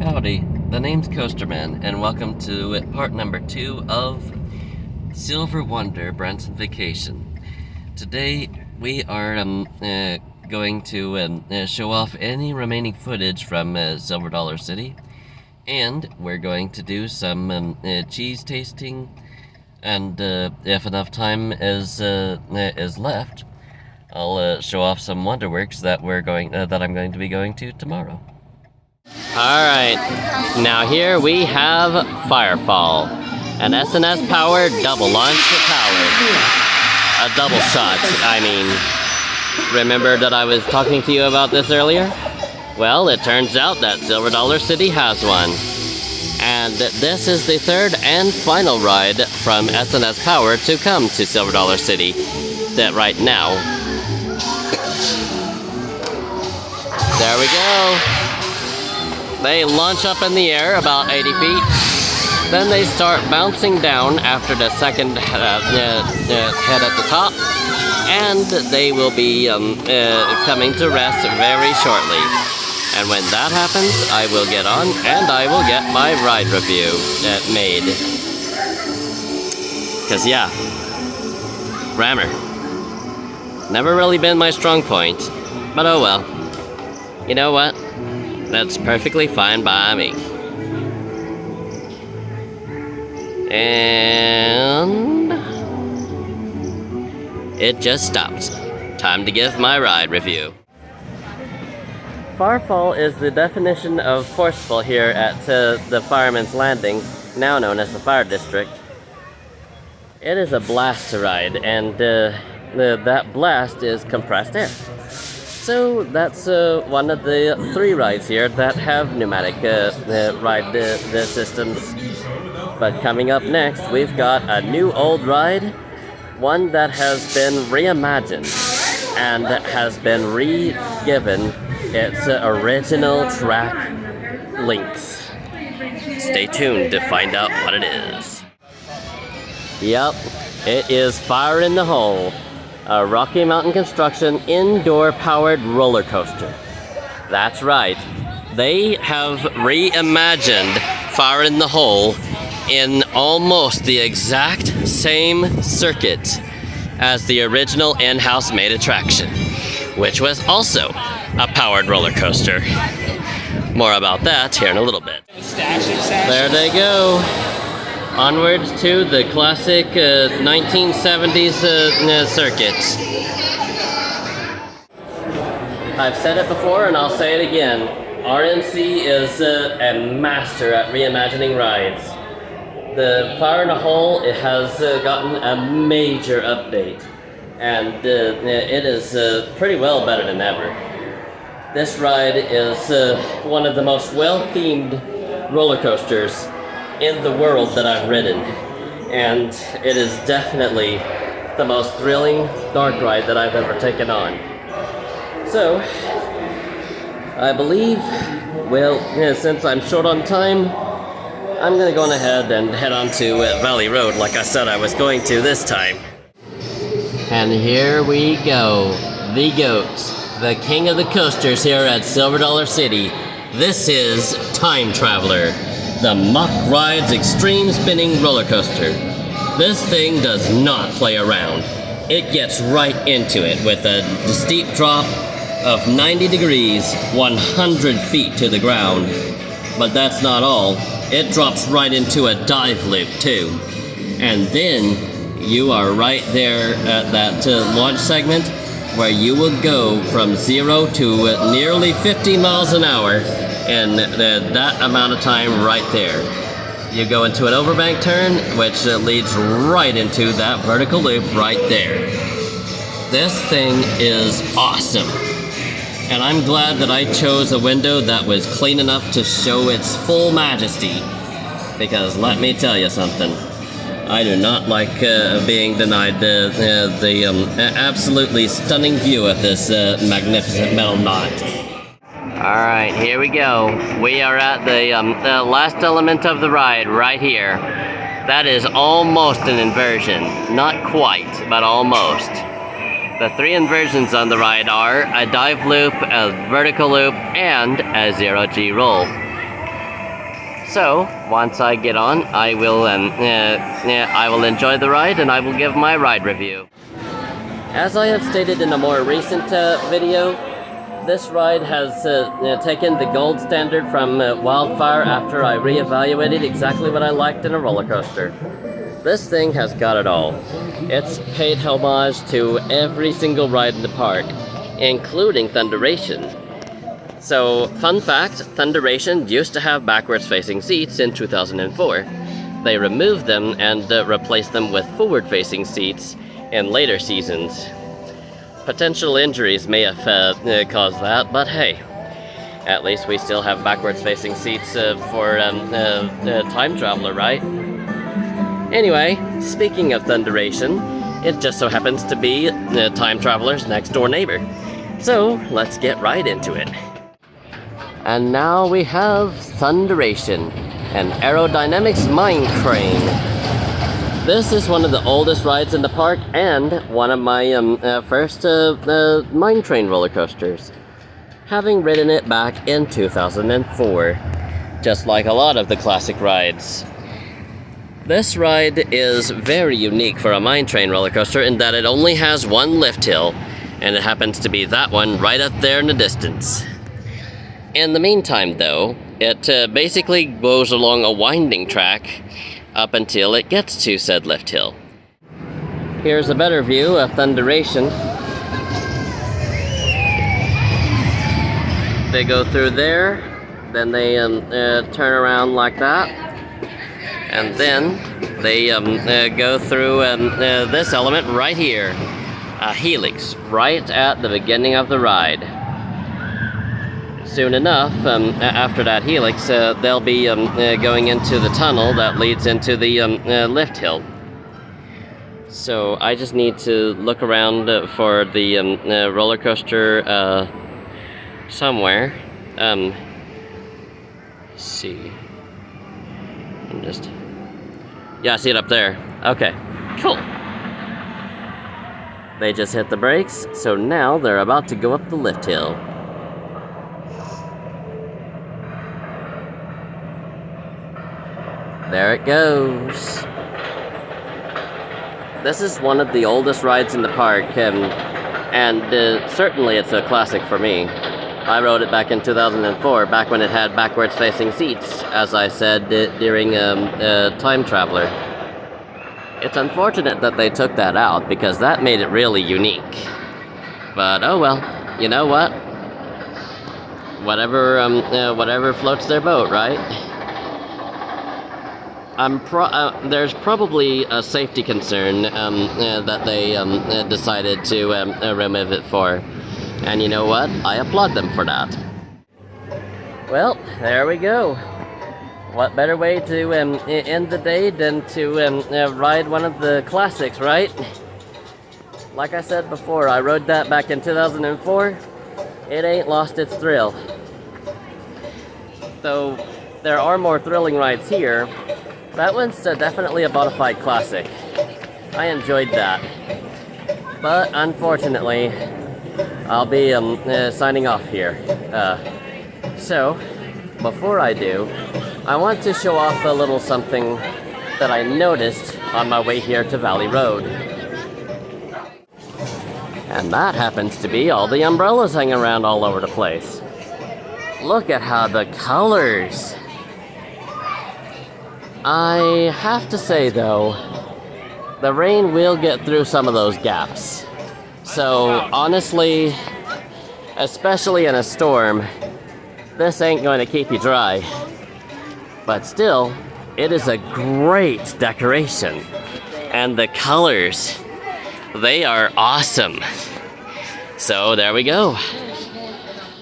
Howdy, the name's Coasterman, and welcome to part number 2 of Silver Wonder Branson Vacation. Today we are going to show off any remaining footage from Silver Dollar City, and we're going to do some cheese tasting, and if enough time is left, I'll show off some Wonderworks that I'm going to be going to tomorrow. Alright, now here we have Firefall, an SNS powered double launch tower. A double shot, I mean. Remember that I was talking to you about this earlier? Well, it turns out that Silver Dollar City has one. And this is the third and final ride from SNS Power to come to Silver Dollar City. That right now. There we go. They launch up in the air about 80 feet. Then they start bouncing down after the second head at the top. And they will be coming to rest very shortly. And when that happens, I will get on and I will get my ride review made. Because yeah, grammar. Never really been my strong point. But oh well. You know what? That's perfectly fine by me. And it just stopped. Time to give my ride review. Firefall is the definition of forceful here at the Fireman's Landing, now known as the Fire District. It is a blast to ride, and that blast is compressed air. So that's one of the 3 rides here that have pneumatic ride systems. But coming up next, we've got a new old ride, one that has been reimagined and has been re-given its original track links. Stay tuned to find out what it is. Yep, it is Fire in the Hole. A Rocky Mountain Construction indoor-powered roller coaster. That's right. They have reimagined Fire in the Hole in almost the exact same circuit as the original in-house made attraction, which was also a powered roller coaster. More about that here in a little bit. There they go. Onwards to the classic 1970s circuit. I've said it before and I'll say it again. RMC is a master at reimagining rides. The Fire in a Hole, it has gotten a major update. And it is pretty well better than ever. This ride is one of the most well-themed roller coasters in the world that I've ridden, and it is definitely the most thrilling dark ride that I've ever taken on. So I believe, well, since I'm short on time, I'm gonna go on ahead and head on to Valley Road like I said I was going to this time. And here we go, the GOAT, the king of the coasters here at Silver Dollar City. This is Time Traveler, the Muck Rides Extreme Spinning Roller Coaster. This thing does not play around. It gets right into it with a steep drop of 90 degrees, 100 feet to the ground. But that's not all. It drops right into a dive loop too. And then you are right there at that launch segment where you will go from 0 to nearly 50 miles an hour in that amount of time right there. You go into an overbank turn, which leads right into that vertical loop right there. This thing is awesome. And I'm glad that I chose a window that was clean enough to show its full majesty. Because let me tell you something, I do not like being denied the absolutely stunning view of this magnificent metal knot. Alright, here we go. We are at the last element of the ride right here. That is almost an inversion. Not quite, but almost. The 3 inversions on the ride are a dive loop, a vertical loop, and a 0G roll. So once I get on, I will enjoy the ride and I will give my ride review. As I have stated in a more recent video, this ride has taken the gold standard from Wildfire after I reevaluated exactly what I liked in a roller coaster. This thing has got it all. It's paid homage to every single ride in the park, including Thunderation. So, fun fact, Thunderation used to have backwards facing seats in 2004. They removed them and replaced them with forward facing seats in later seasons. Potential injuries may have caused that, but hey, at least we still have backwards facing seats for Time Traveler, right? Anyway, speaking of Thunderation, it just so happens to be Time Traveler's next door neighbor. So, let's get right into it. And now we have Thunderation, an aerodynamics mine crane. This is one of the oldest rides in the park and one of my first mine train roller coasters, having ridden it back in 2004, just like a lot of the classic rides. This ride is very unique for a mine train roller coaster in that it only has one lift hill, and it happens to be that one right up there in the distance. In the meantime though, it basically goes along a winding track up until it gets to said lift hill. Here's a better view of Thunderation. They go through there, then they turn around like that, and then they go through this element right here, a helix, right at the beginning of the ride. Soon enough, after that helix, they'll be going into the tunnel that leads into the lift hill. So I just need to look around for the roller coaster somewhere. Let's see. Yeah, I see it up there. Okay, cool. They just hit the brakes, so now they're about to go up the lift hill. There it goes. This is one of the oldest rides in the park, and certainly it's a classic for me. I rode it back in 2004, back when it had backwards facing seats, as I said during Time Traveler. It's unfortunate that they took that out, because that made it really unique. But oh well, you know what? Whatever floats their boat, right? There's probably a safety concern that they decided to remove it for. And you know what? I applaud them for that. Well, there we go. What better way to end the day than to ride one of the classics, right? Like I said before, I rode that back in 2004. It ain't lost its thrill. Though there are more thrilling rides here, that one's definitely a bona fide classic. I enjoyed that. But unfortunately, I'll be signing off here. So, before I do, I want to show off a little something that I noticed on my way here to Valley Road. And that happens to be all the umbrellas hanging around all over the place. Look at how the colors. I have to say though, the rain will get through some of those gaps. So honestly, especially in a storm, this ain't going to keep you dry. But still, it is a great decoration. And the colors, they are awesome. So there we go.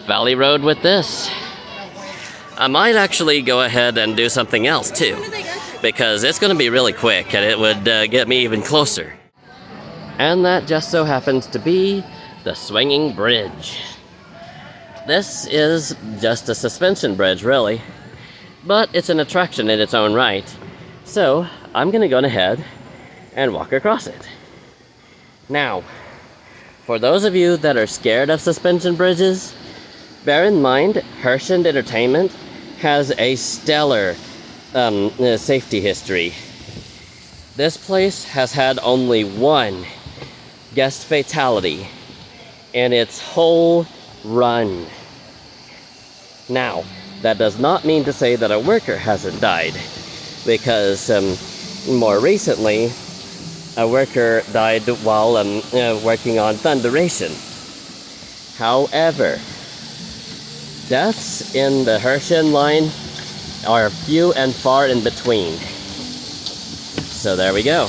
Valley Road with this. I might actually go ahead and do something else too, because it's going to be really quick and it would get me even closer. And that just so happens to be the swinging bridge. This is just a suspension bridge, really, but it's an attraction in its own right. So I'm going to go ahead and walk across it. Now, for those of you that are scared of suspension bridges, bear in mind Herschend Entertainment has a stellar safety history. This place has had only one guest fatality in its whole run. Now, that does not mean to say that a worker hasn't died, because more recently, a worker died while working on thunderation. However, deaths in the Herschend line are few and far in between. So there we go.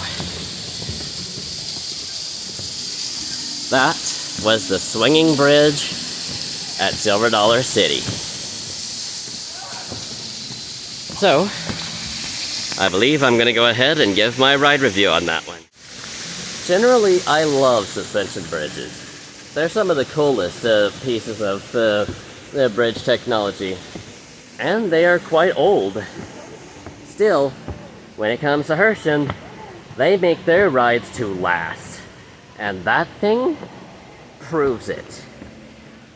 That was the swinging bridge at Silver Dollar City. So, I believe I'm gonna go ahead and give my ride review on that one. Generally, I love suspension bridges. They're some of the coolest pieces of bridge technology. And they are quite old. Still, when it comes to Herschend, they make their rides to last. And that thing proves it.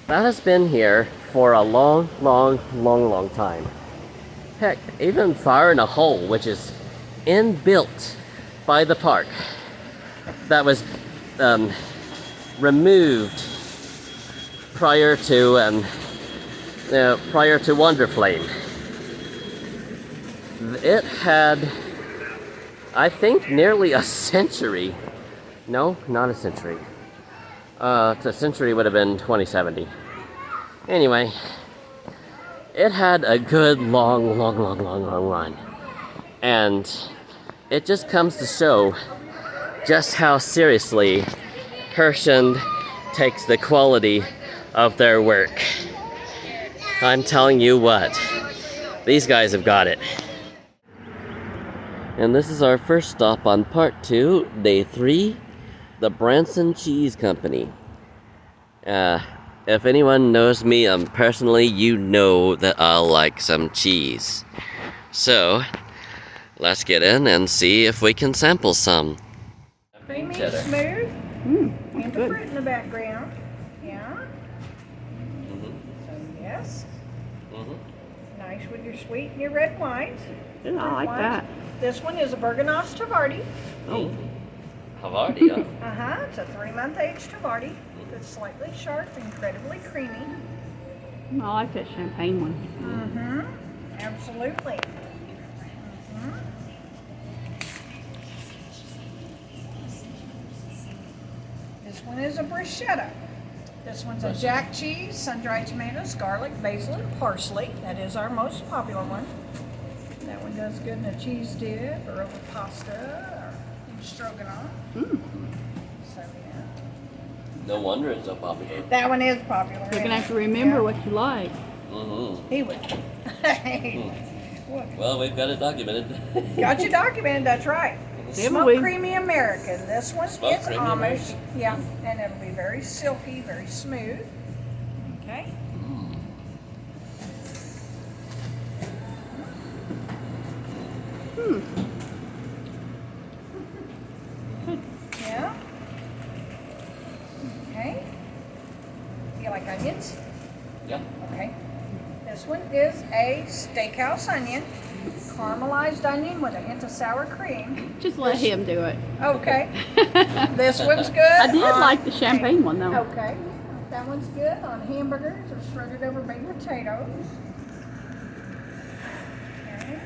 That has been here for a long time. Heck, even Fire in a Hole, which is inbuilt by the park, that was removed prior to Wonderflame. It had, I think, nearly a century. No, not a century. A century would have been 2070. Anyway, it had a good long run. And it just comes to show just how seriously Herschend takes the quality of their work. I'm telling you what, these guys have got it. And this is our first stop on part 2, day 3, the Branson Cheese Company. If anyone knows me personally, you know that I like some cheese. So, let's get in and see if we can sample some. Creamy, smooth, and the fruit in the background. Yeah. So yes. Nice with your sweet and your red wines. Yeah, I like that. This one is a Berganos Tavardi. Oh, Havarti, huh? It's a 3-month aged Tavardi. It's slightly sharp, incredibly creamy. I like that champagne one. Absolutely. This one is a bruschetta. This one's a jack cheese, sun-dried tomatoes, garlic, basil, and parsley. That is our most popular one. That one does good in a cheese dip or over pasta or in stroganoff. So yeah. No wonder it's so popular. That one is popular. You're going to have to remember what you like. He would. Well, we've got it documented. Got you documented, that's right. Smoke Creamy American. This one is Amish. American. Yeah, and it'll be very silky, very smooth. Okay. Yeah. Okay. You like onions? Yeah. Okay. This one is a steakhouse onion, caramelized onion with a hint of sour cream. Just let him do it. Okay. This one's good. I did like the champagne one though. Okay. That one's good on hamburgers or shredded over baked potatoes. Okay.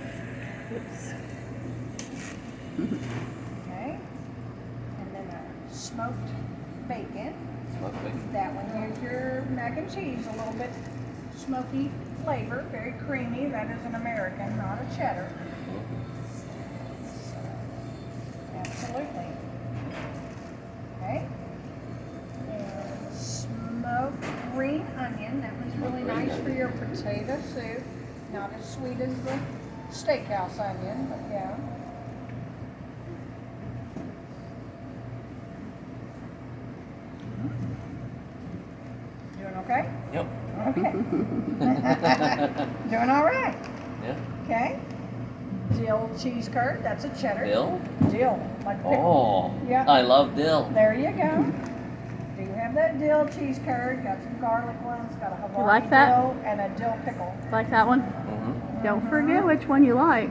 Okay. And then a smoked bacon. Smoked bacon. That one here's your mac and cheese, a little bit smoky flavor, very creamy. That is an American, not a cheddar. Absolutely. Okay. And smoked green onion. That one's really nice for your potato soup. Not as sweet as the steakhouse onion, but yeah. Doing okay? Yep. Okay. Doing all right. Yeah. Okay. Dill cheese curd. That's a cheddar. Dill? Dill. Like Oh. Yeah. I love dill. There you go. Do you have that dill cheese curd? Got some garlic ones. Got a Havarti like that? dill and a dill pickle. Like that one? Don't forget which one you like.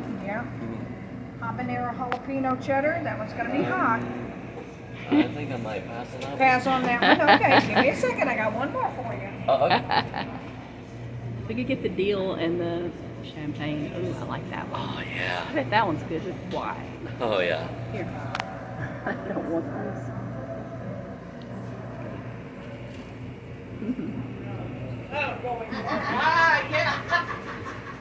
habanero jalapeno cheddar. That one's gonna be hot. I think I might pass it up. Pass on that one. Okay, give me a second. I got one more for you. Oh, okay. We could get the deal and the champagne. Ooh, I like that one. Oh, I yeah. bet that one's good with wine. Oh, yeah. Here. I don't want this. Yeah.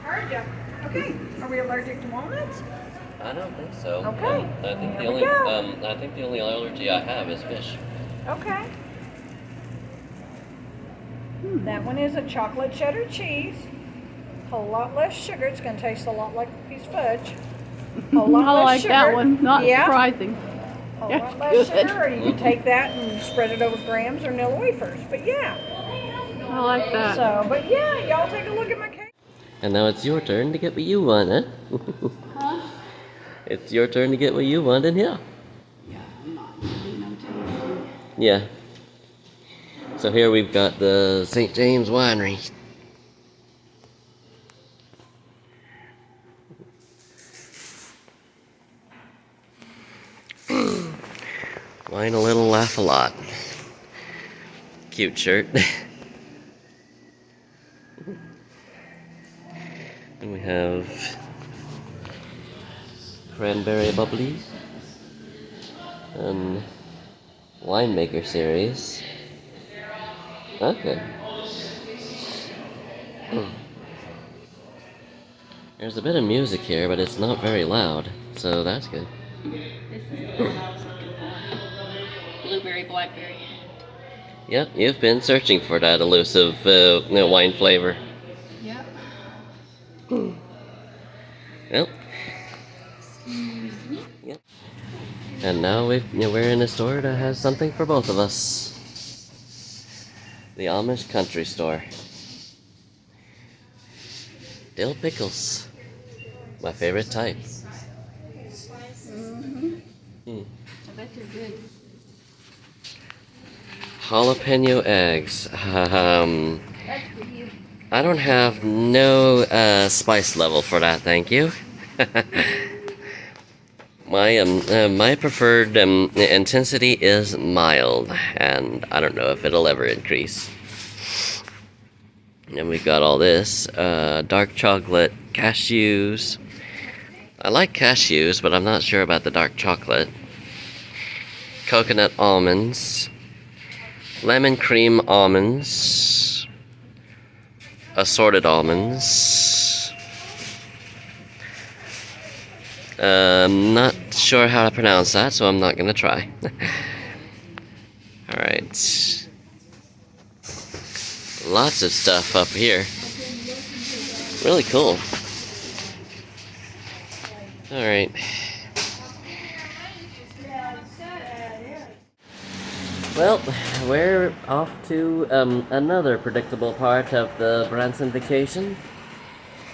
Heard ya. Okay. Are we allergic to walnuts? I don't think so. Okay. I think Here we go. I think the only allergy I have is fish. Okay. That one is a chocolate cheddar cheese. Whole lot less sugar. It's going to taste a lot like a piece of fudge. Whole lot I less like sugar. that one. Not Yeah. surprising. Whole That's lot less good. sugar, or you can take that and spread it over grams or Nilla wafers. But yeah. I like that. So, but yeah, y'all take a look at my cake. And now it's your turn to get what you want, huh? Huh? It's your turn to get what you want in here. Yeah, I'm not doing no tasting. Yeah. So here we've got the St. James Winery. Wine a little, laugh a lot. Cute shirt. And we have cranberry bubbly and winemaker series. Okay. There's a bit of music here, but it's not very loud, so that's good. This is the one I was looking for. Blueberry, blackberry. Yep, you've been searching for that elusive wine flavor. Yep. Yep. Yep. And now we're in a store that has something for both of us. The Amish Country Store. Dill pickles. My favorite type. I bet they're good. Jalapeno eggs. That's for you. I don't have no spice level for that, thank you. My preferred intensity is mild, and I don't know if it'll ever increase. And we've got all this dark chocolate, cashews. I like cashews, but I'm not sure about the dark chocolate. Coconut almonds, lemon cream almonds, assorted almonds. I'm not sure how to pronounce that, so I'm not gonna try. Alright. Lots of stuff up here. Really cool. Alright. Well, we're off to another predictable part of the Branson vacation.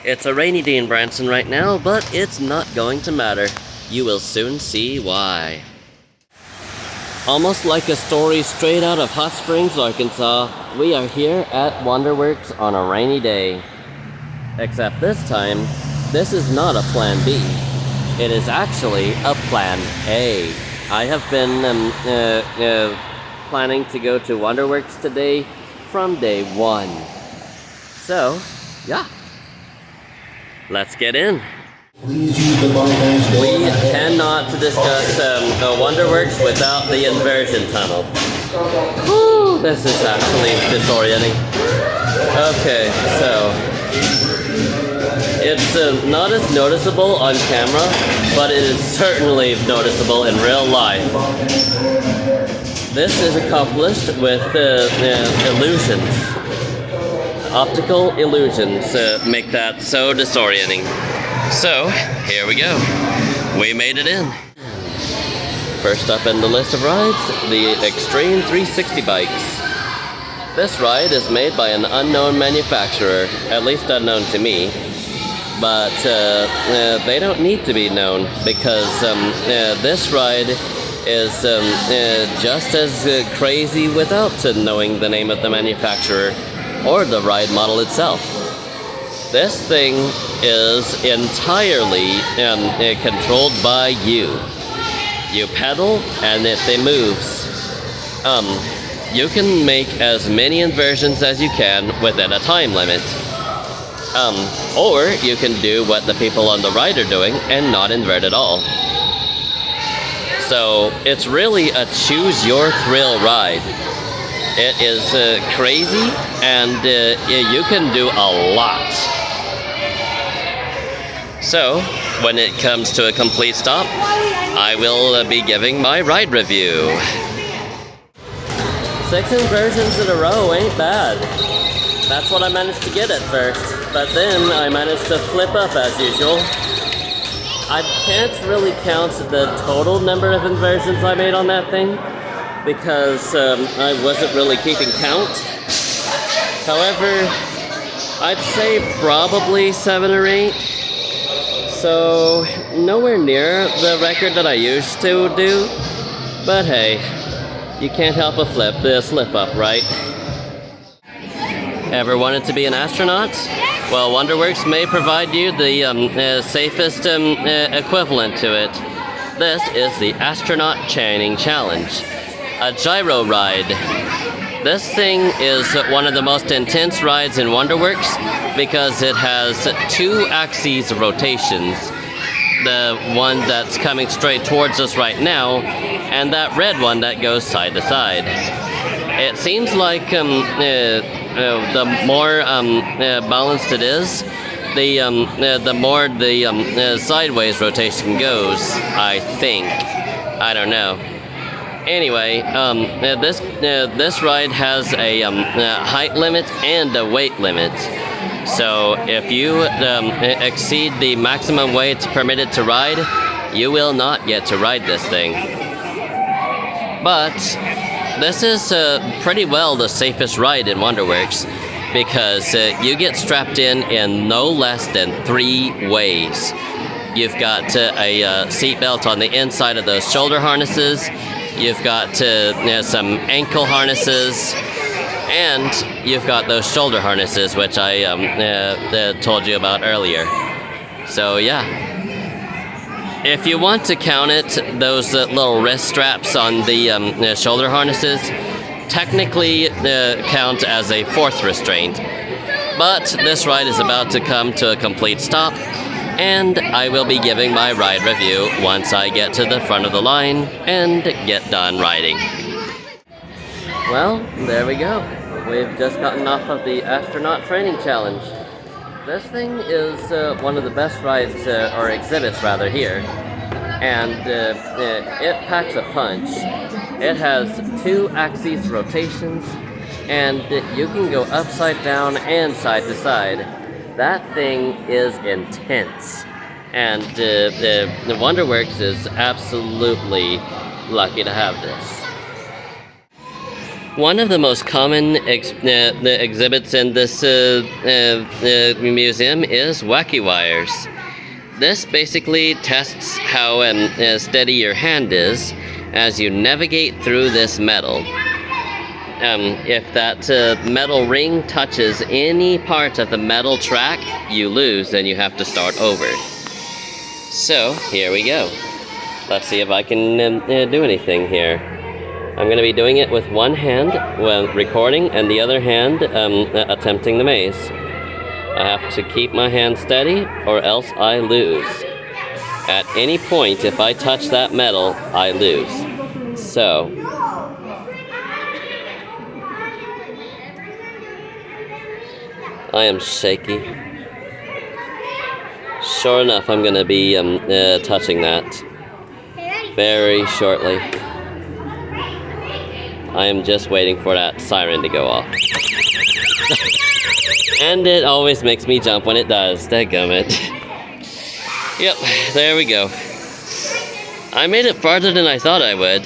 It's a rainy day in Branson right now, but it's not going to matter. You will soon see why. Almost like a story straight out of Hot Springs, Arkansas, we are here at Wonderworks on a rainy day. Except this time, this is not a plan B. It is actually a plan A. I have been planning to go to Wonderworks today from day one. So, yeah. Let's get in. We cannot discuss Wonderworks without the inversion tunnel. Whew, this is actually disorienting. Okay, so it's not as noticeable on camera, but it is certainly noticeable in real life. This is accomplished with illusions. Optical illusions make that so disorienting. So, here we go. We made it in. First up in the list of rides, the Extreme 360 bikes. This ride is made by an unknown manufacturer, at least unknown to me. But they don't need to be known, because this ride is just as crazy without knowing the name of the manufacturer or the ride model itself. This thing is entirely controlled by you. You pedal and it moves. You can make as many inversions as you can within a time limit. Or you can do what the people on the ride are doing and not invert at all. So it's really a choose your thrill ride. It is crazy, and you can do a lot. So when it comes to a complete stop, I will be giving my ride review. 6 inversions in a row ain't bad. That's what I managed to get at first, but then I managed to flip up as usual. I can't really count the total number of inversions I made on that thing because I wasn't really keeping count. However, I'd say probably 7 or 8. So nowhere near the record that I used to do, but hey, you can't help but slip up, right? Ever wanted to be an astronaut? Well, Wonderworks may provide you the safest equivalent to it. This is the Astronaut Training Challenge, a gyro ride. This thing is one of the most intense rides in Wonderworks because it has 2 axes of rotations. The one that's coming straight towards us right now, and that red one that goes side to side. It seems like the more balanced it is, the more the sideways rotation goes, I think. I don't know. Anyway, this ride has a height limit and a weight limit. So if you exceed the maximum weight permitted to ride, you will not get to ride this thing. But this is pretty well the safest ride in Wonderworks because you get strapped in no less than 3 ways. You've got a seatbelt on the inside of those shoulder harnesses. You've got some ankle harnesses, and you've got those shoulder harnesses, which I told you about earlier. So yeah. If you want to count it, those little wrist straps on the shoulder harnesses technically count as a 4th restraint. But this ride is about to come to a complete stop, and I will be giving my ride review once I get to the front of the line and get done riding. Well, there we go. We've just gotten off of the Astronaut Training Challenge. This thing is one of the best rides, or exhibits rather, here. And it packs a punch. It has 2 axes rotations, and you can go upside down and side to side. That thing is intense. And the Wonderworks is absolutely lucky to have this. One of the most common exhibits in this museum is wacky wires. This basically tests how steady your hand is as you navigate through this metal. If that metal ring touches any part of the metal track, you lose and you have to start over. So, here we go. Let's see if I can do anything here. I'm going to be doing it with one hand when recording and the other hand attempting the maze. I have to keep my hand steady or else I lose. At any point, if I touch that metal, I lose. So, I am shaky. Sure enough, I'm going to be touching that very shortly. I am just waiting for that siren to go off. And it always makes me jump when it does. Dadgummit. Yep, there we go. I made it farther than I thought I would.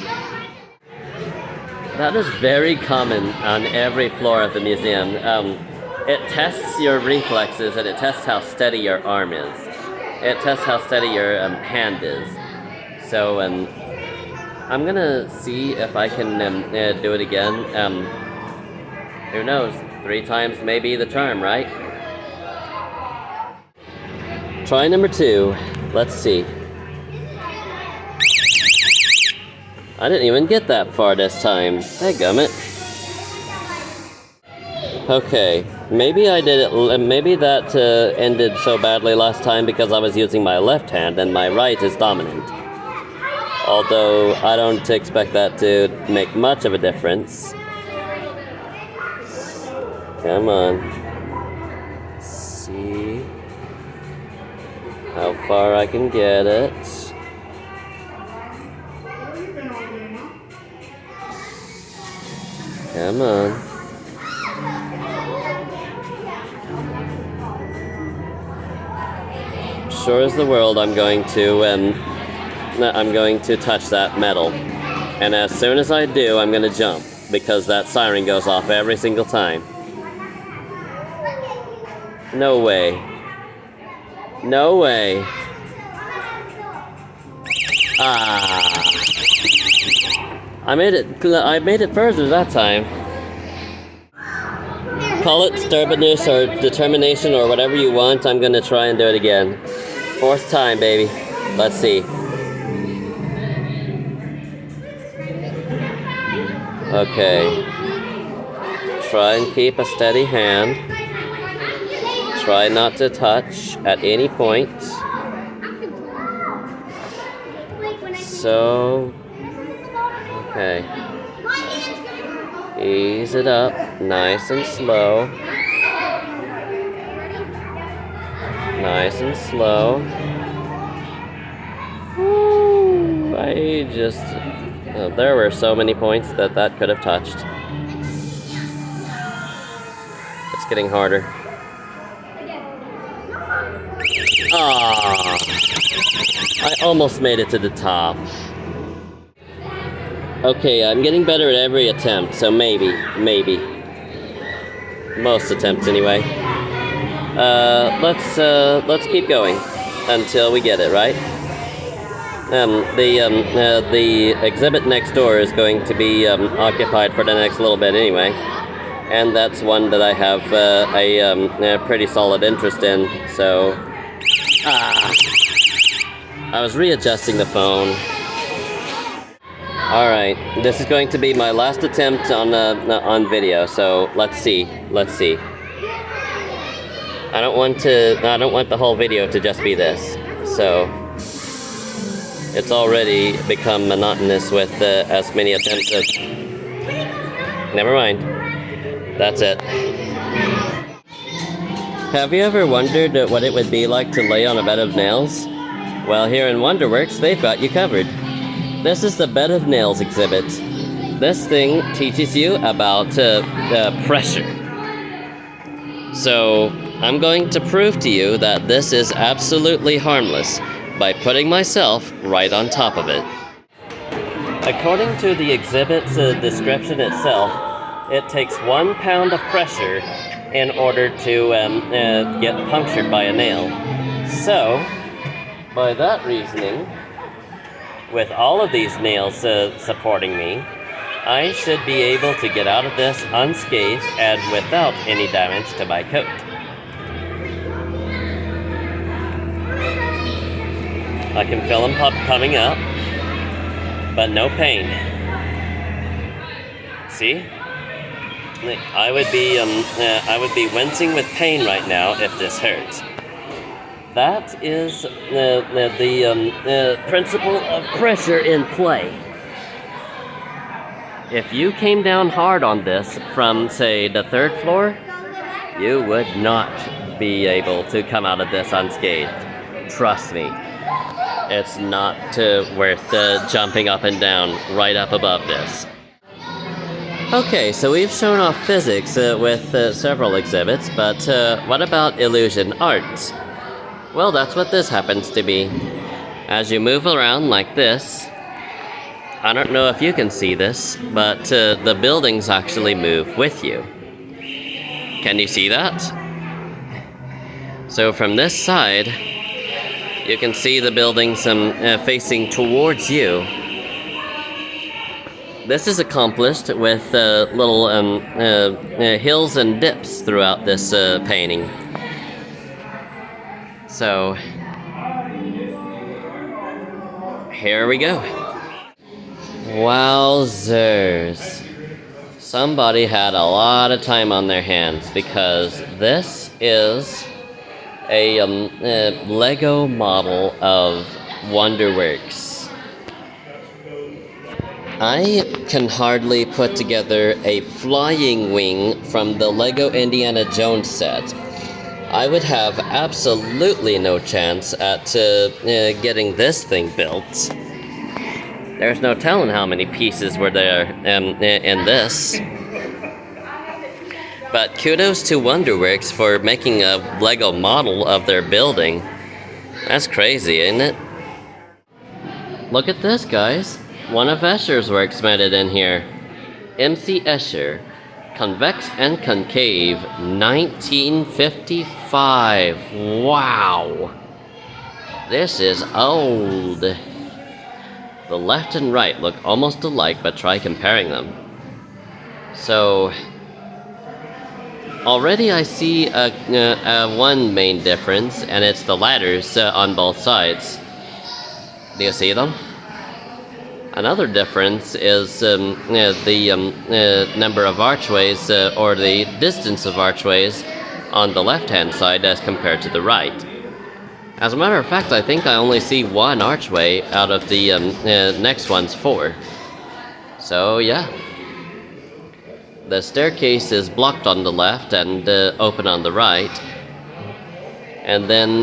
That is very common on every floor of the museum. It tests your reflexes and it tests how steady your arm is. It tests how steady your hand is. So, I'm gonna see if I can do it again. Who knows? 3 times may be the charm, right? Try number 2. Let's see. I didn't even get that far this time. Dadgummit. Okay, maybe I did it. Maybe that ended so badly last time because I was using my left hand and my right is dominant. Although I don't expect that to make much of a difference. Come on. See how far I can get it. Come on. Sure as the world, I'm going to touch that metal, and as soon as I do, I'm gonna jump because that siren goes off every single time. No way. No way. Ah. I made it further that time. Call it stubbornness or determination or whatever you want. I'm gonna try and do it again. 4th time, baby. Let's see. Okay. Try and keep a steady hand. Try not to touch at any point. So, okay. Ease it up, nice and slow. Nice and slow. Woo, there were so many points that could have touched. It's getting harder. Ah, I almost made it to the top. Okay, I'm getting better at every attempt, so maybe. Most attempts anyway. Let's keep going until we get it, right? The exhibit next door is going to be occupied for the next little bit anyway, and that's one that I have a pretty solid interest in. So, I was readjusting the phone. All right, this is going to be my last attempt on video. So let's see. I don't want the whole video to just be this. So it's already become monotonous with as many attempts as. Never mind. That's it. Have you ever wondered what it would be like to lay on a bed of nails? Well, here in Wonderworks, they've got you covered. This is the Bed of Nails exhibit. This thing teaches you about pressure. So, I'm going to prove to you that this is absolutely harmless by putting myself right on top of it. According to the exhibit's description itself, it takes 1 pound of pressure in order to get punctured by a nail. So, by that reasoning, with all of these nails supporting me, I should be able to get out of this unscathed and without any damage to my coat. I can feel them coming up, but no pain. See? I would be wincing with pain right now if this hurts. That is the principle of pressure in play. If you came down hard on this from, say, the 3rd floor, you would not be able to come out of this unscathed. Trust me. It's not worth jumping up and down right up above this. Okay, so we've shown off physics with several exhibits, but what about illusion art? Well, that's what this happens to be. As you move around like this, I don't know if you can see this, but the buildings actually move with you. Can you see that? So from this side, you can see the buildings facing towards you. This is accomplished with little hills and dips throughout this painting. So, here we go. Wowzers. Somebody had a lot of time on their hands because this is a Lego model of Wonderworks. I can hardly put together a flying wing from the Lego Indiana Jones set. I would have absolutely no chance at getting this thing built. There's no telling how many pieces were there in this. But kudos to Wonderworks for making a Lego model of their building. That's crazy, isn't it? Look at this, guys. One of Escher's works made it in here. MC Escher, Convex and Concave, 1955. Wow. This is old. The left and right look almost alike, but try comparing them. So, already I see one main difference, and it's the ladders on both sides. Do you see them? Another difference is the number of archways, or the distance of archways, on the left-hand side as compared to the right. As a matter of fact, I think I only see one archway out of the next one's 4. So, yeah. The staircase is blocked on the left and open on the right. And then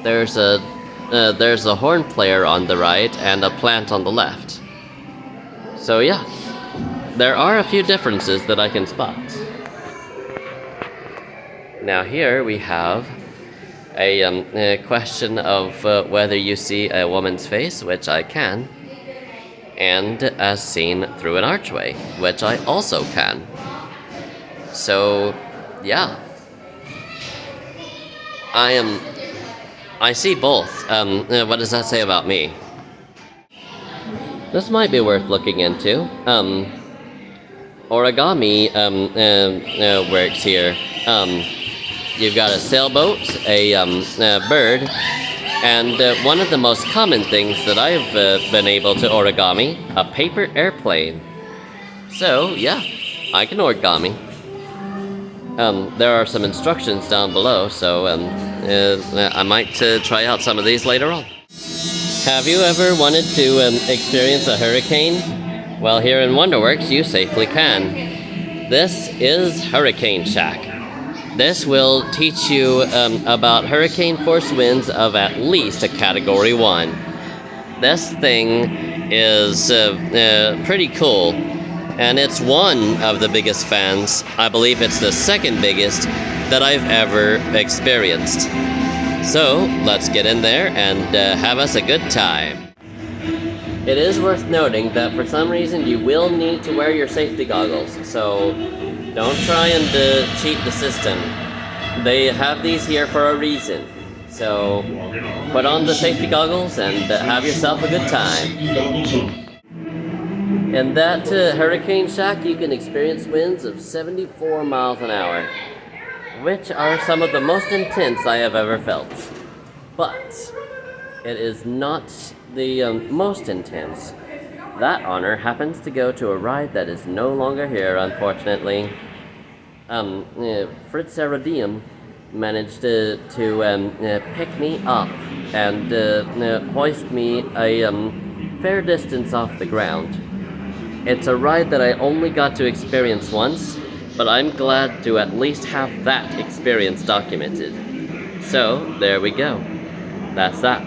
there's a horn player on the right and a plant on the left. So, yeah. There are a few differences that I can spot. Now here we have a question of whether you see a woman's face, which I can, and as seen through an archway, which I also can. So, yeah. I see both. What does that say about me? This might be worth looking into. Origami works here. You've got a sailboat, a bird, and one of the most common things that I've been able to origami, a paper airplane. So, yeah, I can origami. There are some instructions down below, so I might try out some of these later on. Have you ever wanted to experience a hurricane? Well, here in Wonderworks, you safely can. This is Hurricane Shack. This will teach you about hurricane force winds of at least a Category 1. This thing is pretty cool, and it's one of the biggest fans. I believe it's the second biggest that I've ever experienced. So, let's get in there and have us a good time. It is worth noting that for some reason you will need to wear your safety goggles, so don't try and cheat the system. They have these here for a reason. So put on the safety goggles and have yourself a good time. In that Hurricane Shack, you can experience winds of 74 miles an hour, which are some of the most intense I have ever felt. But it is not the most intense. That honor happens to go to a ride that is no longer here, unfortunately. Fritz Aerodiem managed to pick me up and hoist me a fair distance off the ground. It's a ride that I only got to experience once, but I'm glad to at least have that experience documented. So, there we go. That's that.